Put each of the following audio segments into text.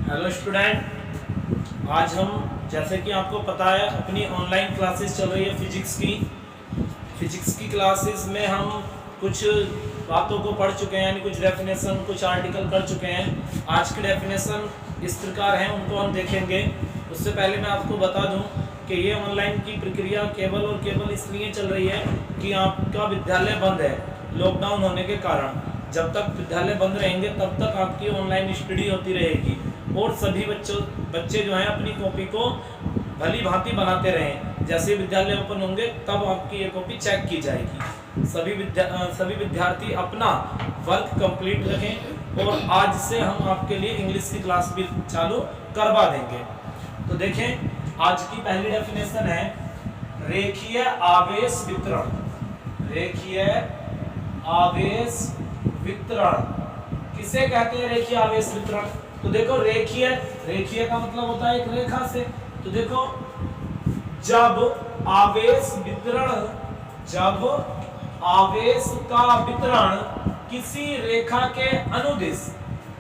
Hello student, आज हम जैसे कि आपको पता है अपनी ऑनलाइन क्लासेस चल रही है फिजिक्स की क्लासेस में हम कुछ बातों को पढ़ चुके हैं, यानी कुछ डेफिनेशन कुछ आर्टिकल कर चुके हैं। आज की डेफिनेशन इस प्रकार हैं, उनको हम देखेंगे। उससे पहले मैं आपको बता दूं कि ये ऑनलाइन की प्रक्रिया केवल और केवल इसलिए चल रही है कि आपका विद्यालय बंद है लॉकडाउन होने के कारण। जब तक विद्यालय बंद रहेंगे तब तक आपकी ऑनलाइन स्टडी होती रहेगी और सभी बच्चे जो हैं अपनी कॉपी को भली भांति बनाते रहें। जैसे विद्यालय ओपन होंगे तब आपकी ये कॉपी चेक की जाएगी। सभी विद्यार्थी अपना वर्क कंप्लीट रखें और आज से हम आपके लिए इंग्लिश की क्लास भी चालू करवा देंगे। तो देखें, आज की पहली डेफिनेशन है रेखीय आवेश वितरण। रेखीय आवेश वितरण किसे कहते हैं? रेखीय आवेश वितरण। तो देखो, रेखीय का मतलब होता है एक रेखा से। तो देखो, जब आवेश का वितरण किसी रेखा के अनुदिश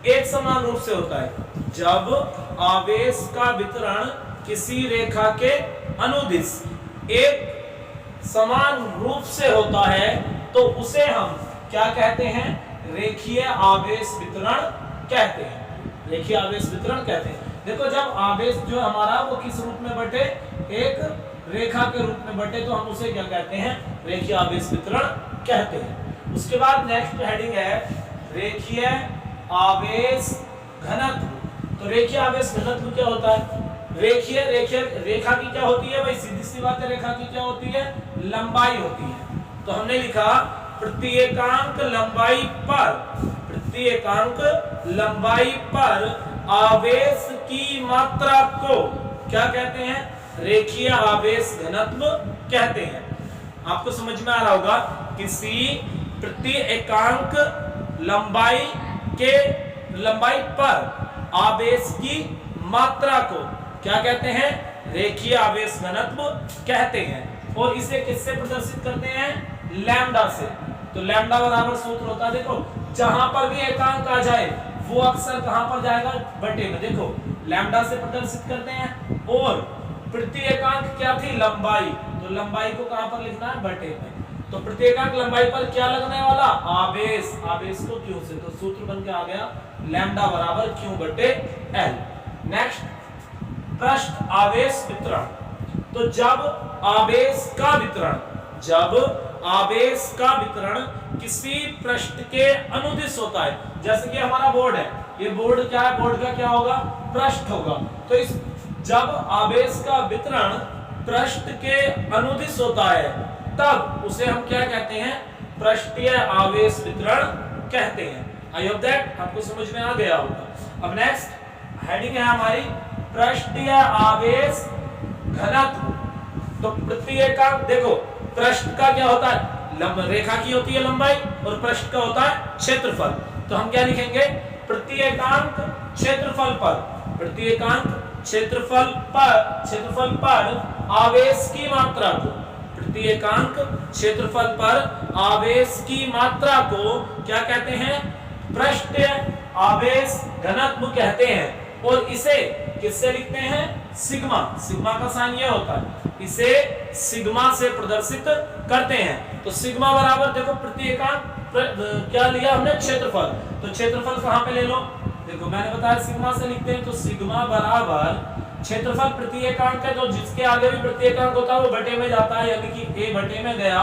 एक समान रूप से होता है। जब आवेश का वितरण किसी रेखा के अनुदिश एक समान रूप से होता है तो उसे हम क्या कहते हैं? रेखीय आवेश वितरण कहते हैं। रेखीय आवेश वितरण कहते हैं। देखो, जब आवेश जो हमारा वो किस रूप में बटे? एक रेखा के रूप में बटे तो हम उसे क्या कहते हैं? रेखीय आवेश वितरण कहते हैं। उसके बाद नेक्स्ट हेडिंग है रेखीय आवेश घनत्व। तो रेखीय आवेश घनत्व क्या होता है? रेखा की क्या होती है भाई? सीधी सी बात है, रेखा की क्या होती है? लंबाई होती है। तो हमने लिखा प्रत्येकांक लंबाई पर आवेश की मात्रा को क्या कहते हैं? रेखीय आवेश घनत्व कहते हैं। आपको समझ में आ रहा होगा, किसी प्रत्येकांक लंबाई पर आवेश की मात्रा को क्या कहते हैं? रेखीय आवेश घनत्व कहते हैं। और इसे किससे प्रदर्शित करते हैं? लैम्डा से। तो लैम्डा बराबर सूत्र होता है, देखो, जहां पर भी एकांक आ जाए वो अक्सर कहां पर जाएगा? बटे में। देखो, लैम्डा से प्रदर्शित करते हैं और प्रत्येकांक क्या थी? लंबाई। तो लंबाई को कहां पर लिखना है? बटे में। तो प्रत्येकांक लंबाई पर क्या लगने वाला? आवेश। आवेश को क्यू से, तो सूत्र बन के आ गया लैम्डा बराबर क्यू बटे एल। नेक्स्ट, पृष्ठ आवेश वितरण। तो जब आवेश का वितरण किसी पृष्ठ के अनुदिश होता है, जैसे कि हमारा बोर्ड है, ये बोर्ड क्या है? बोर्ड का क्या होगा? पृष्ठ होगा। तो जब आवेश का वितरण पृष्ठ के अनुदिश होता है तब उसे हम क्या कहते हैं? पृष्ठीय आवेश वितरण कहते हैं। आई होप दैट आपको समझ में आ गया होगा। अब नेक्स्ट हेडिंग है हमारी पृष्ठीय आवेश घनत्व। तो प्रत्येकांक, देखो, पृष्ठ का क्या होता है? रेखा की होती है लंबाई और पृष्ठ का होता है क्षेत्रफल। तो हम क्या लिखेंगे? प्रत्येकांक क्षेत्रफल पर आवेश की मात्रा को, प्रत्येकांक क्षेत्रफल पर आवेश की मात्रा को क्या कहते हैं? पृष्ठीय आवेश घनत्व कहते हैं। और इसे किससे लिखते हैं? सिग्मा। सिग्मा का साइन यह होता है, इसे सिग्मा से प्रदर्शित करते हैं। तो सिग्मा बराबर, देखो, प्रत्येकांक क्या लिया हमने? क्षेत्रफल। तो क्षेत्रफल कहां पे ले लो? देखो, मैंने बताया सिग्मा से लिखते हैं। तो सिग्मा बराबर क्षेत्रफल प्रत्येकांक है, तो जिसके आगे भी प्रत्येकांक होता है वो बटे में जाता है, यानी कि a बटे में गया।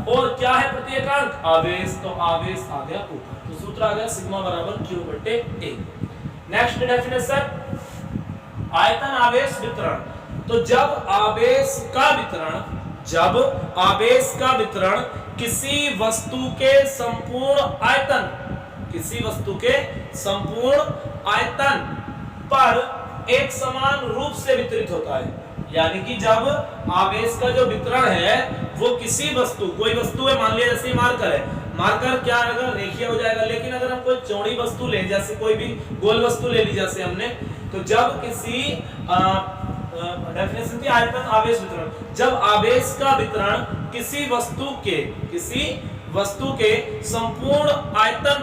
और क्या है प्रत्येकांक? आवेश। तो आवेश आ गया ऊपर। तो सूत्र आ गया सिग्मा बराबर q बटे a। नेक्स्ट डेफिनेशन, आयतन आवेश वितरण। तो जब आवेश का वितरण किसी वस्तु के संपूर्ण आयतन पर एक समान रूप से वितरित होता है, यानी कि जब आवेश का जो वितरण है वो किसी वस्तु, कोई वस्तु है, मान लिया जैसे मार्कर है, मार्कर क्या अगर रेखीय हो जाएगा, लेकिन अगर हम कोई चौड़ी वस्तु लें, जैसे कोई भी गोल वस्तु ले ली जैसे हमने, तो जब किसी डेफिनेशन थी आयतन आवेश वितरण, जब आवेश का वितरण किसी वस्तु के संपूर्ण आयतन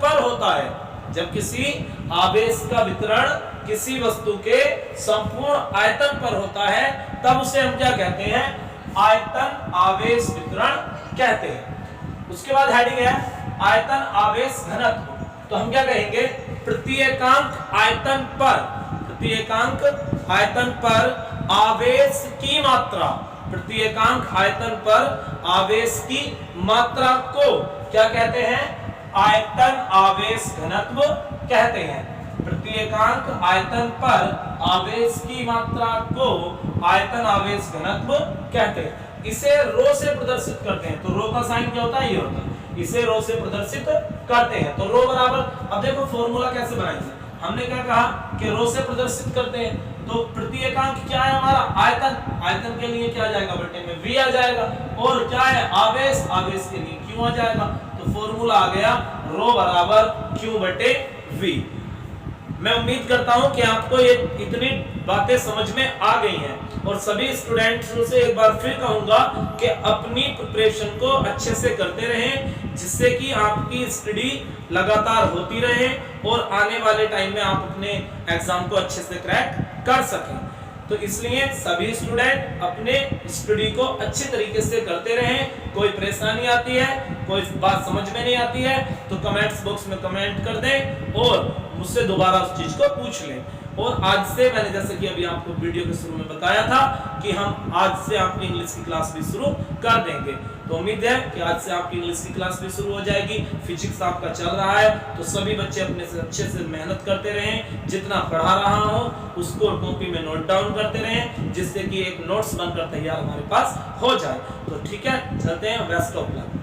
पर होता है जब किसी आवेश का वितरण किसी वस्तु के संपूर्ण आयतन पर होता है तब उसे हम क्या कहते हैं, आयतन आवेश वितरण कहते हैं। उसके बाद हेडिंग है आयतन आवेश घनत्व। तो हम क्या कहेंगे, प्रति एकांक आयतन पर आवेश की मात्रा, प्रति एकांक आयतन पर आवेश की मात्रा को क्या कहते हैं, आयतन आवेश घनत्व कहते हैं। प्रति एकांक आयतन पर आवेश की मात्रा को आयतन आवेश घनत्व कहते हैं। इसे रो से प्रदर्शित करते हैं। तो रो का साइन क्या होता है, ये होता है। इसे रो से प्रदर्शित करते हैं। तो रो बराबर, अब देखो फॉर्मूला कैसे बनाएंगे, हमने क्या कहा कि रो से प्रदर्शित करते हैं। तो प्रति एकांक क्या है हमारा, आयतन, आयतन के लिए क्या आ जाएगा, बटे में v आ जाएगा। और क्या है आवेश, आवेश के लिए q आ जाएगा। तो फॉर्मूला आ गया रो बराबर q बटे v। मैं उम्मीद करता हूं कि आपको ये इतनी बातें समझ में आ गई हैं और सभी स्टूडेंट्स से एक बार फिर कहूंगा कि अपनी प्रिपरेशन को अच्छे से करते रहें, जिससे कि आपकी स्टडी लगातार होती रहे और आने वाले टाइम में आप अपने एग्जाम को अच्छे से क्रैक कर सकें। तो इसलिए सभी स्टूडेंट अपने स्टडी को अच्छे तरीके से करते रहें। कोई परेशानी आती है, कोई बात समझ में नहीं आती है तो कमेंट्स बॉक्स में कमेंट कर दें और मुझसे दोबारा उस चीज को पूछ लें। और आज से मैंने जैसे कि अभी आपको वीडियो के शुरू में बताया था कि हम आज से आपकी इंग्लिश की क्लास भी शुरू कर देंगे। तो उम्मीद है कि आज से आपकी इंग्लिश की क्लास भी शुरू हो जाएगी। फिजिक्स आपका चल रहा है तो सभी बच्चे अपने से अच्छे से मेहनत करते रहें। जितना पढ़ा रहा हो उसको कॉपी में नोट डाउन करते रहें, जिससे कि एक नोट्स बनकर तैयार हमारे पास हो जाए। तो ठीक है, चलते हैं। Best of luck.